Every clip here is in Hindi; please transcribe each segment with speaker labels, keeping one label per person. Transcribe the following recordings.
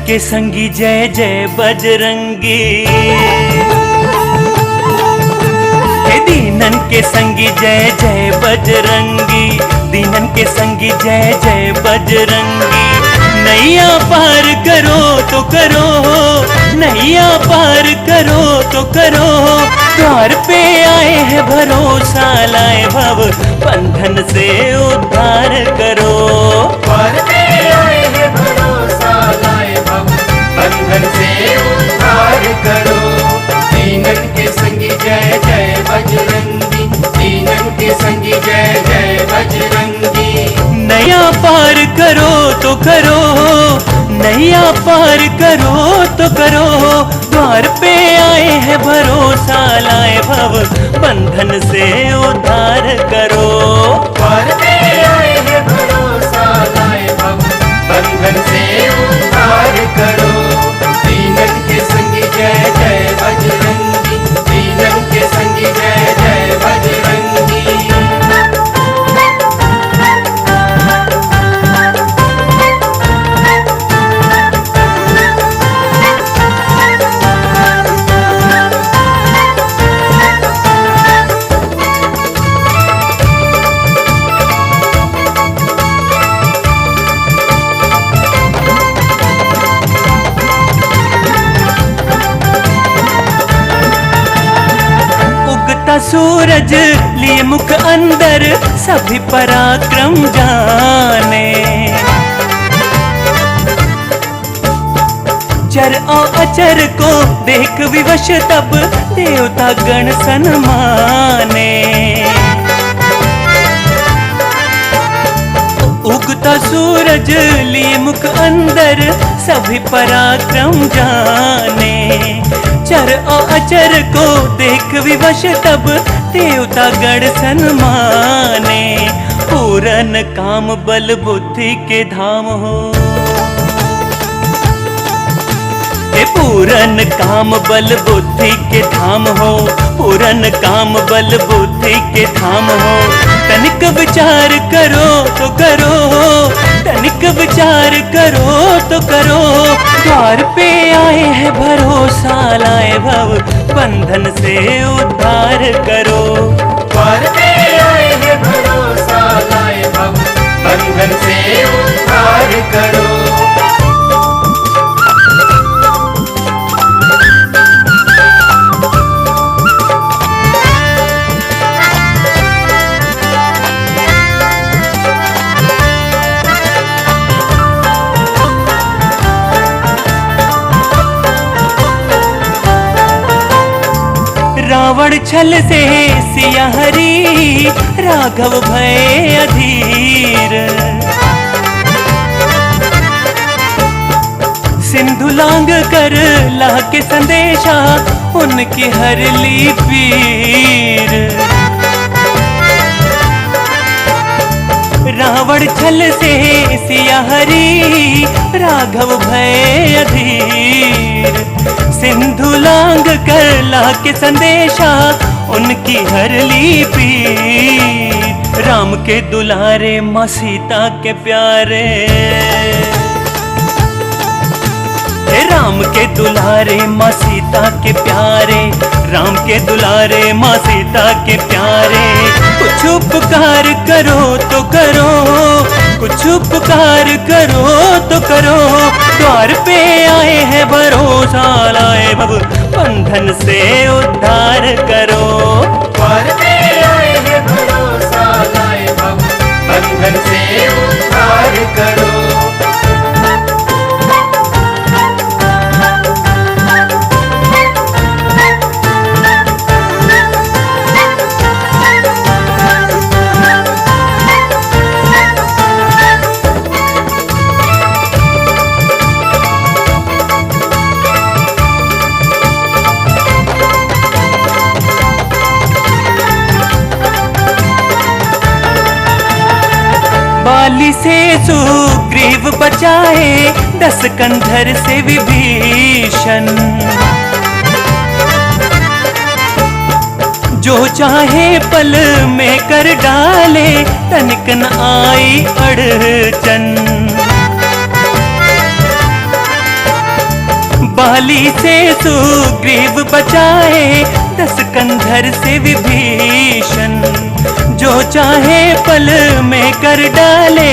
Speaker 1: के संगी जय जय बजरंगी, हे दीनन के संगी जय जय बजरंगी, दीनन के संगी जय जय बजरंगी। नैया पार करो तो करो, नैया पार करो तो करो, द्वार पे आए हैं भरोसा लाए भव बंधन से उद्धार करो।
Speaker 2: द्वार पे आए हैं भरोसा लाए भव बंधन से उद्धार करो। दीनन के संगी जय जय बजरंगी, दीनन के संगी जय जय बजरंगी।
Speaker 1: नैया पार करो तो करो, नैया पार करो तो करो, द्वार पे आए हैं भरोसा लाए भव बंधन से उद्धार करो।
Speaker 2: द्वार पे आए हैं भरोसा लाए भव बंधन से उद्धार करो। दीनन के संगी जय जय बजरंगी, दीनन के संगी जय जय बजरंगी।
Speaker 1: सूरज लिए मुख अंदर सभी पराक्रम जाने, चर और अचर को देख विवश तब देवता गण सन्माने। उगता सूरज लिए मुख अंदर सभी पराक्रम जाने, चर और अचर को देख विवश तब देवता गण सन्माने। पूरन काम बल बुद्धि के धाम हो, हे पूरन काम बल बुद्धि के धाम हो, पूरन काम बल बुद्धि के धाम हो। तनिक विचार करो तो करो, तनिक विचार करो तो करो, द्वार पे आए हैं भरोसा लाए भव बंधन से उद्धार करो।
Speaker 2: द्वार पे आए हैं भरोसा लाए भव बंधन से उद्धार करो।
Speaker 1: रावण छल से सिया हरी, राघव भय अधीर, सिंधु लांग कर लाह के संदेशा उनकी हर ली पीर। रावण छल से सिया हरी, राघव भय अधीर, सिंधु लांग कर लाह के संदेशा उनकी हर ली पीर। राम के दुलारे माँ सीता के प्यारे, राम के दुलारे माँ सीता के प्यारे, राम के दुलारे माँ सीता के प्यारे। कुछ उपकार करो तो करो, कुछ उपकार करो तो करो, द्वार पे आए हैं भरोसा लाए भव बंधन से उद्धार करो।
Speaker 2: द्वार पे आए हैं भरोसा लाए भव बंधन से उद्धार करो।
Speaker 1: बाली से सुग्रीव बचाए, दस कंधर से विभीषण, जो चाहे पल में कर डाले, तनिक न आई अड़चन। बाली से सुग्रीव बचाए, दस कंधर से विभीषण। जो चाहे पल में कर डाले,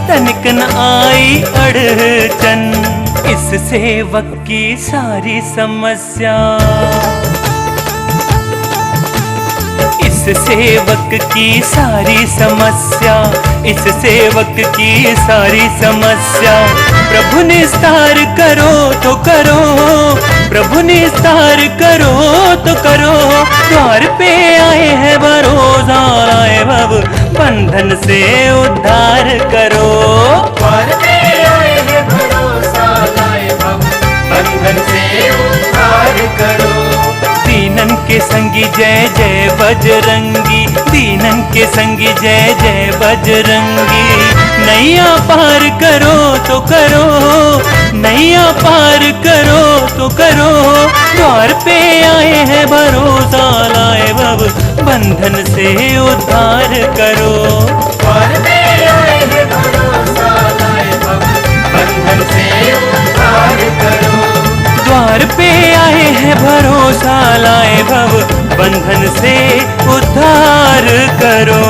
Speaker 1: तनिक न आई अड़चन। इस सेवक की सारी समस्या, इस सेवक की सारी समस्या, इस सेवक की सारी समस्या। प्रभु निस्तार करो तो करो, प्रभु निस्तार करो तो करो। द्वार पे आए हैं भरोसा लाए भव, बंधन से उद्धार करो।
Speaker 2: द्वार पे आए हैं भरोसा लाए भव, बंधन से उद्धार करो।
Speaker 1: दीनन के संगी जय जय बजरंगी, दीनन के संगी जय जय बजरंगी। नैया पार करो तो करो, नैया पार करो तो करो। द्वार पे आए हैं भरोसा लाए भव, बंधन से उद्धार करो।
Speaker 2: द्वार पे आए हैं भरोसा लाए भव, बंधन से उद्धार करो।
Speaker 1: द्वार पे आए हैं भरोसा लाए भव, बंधन से उद्धार करो।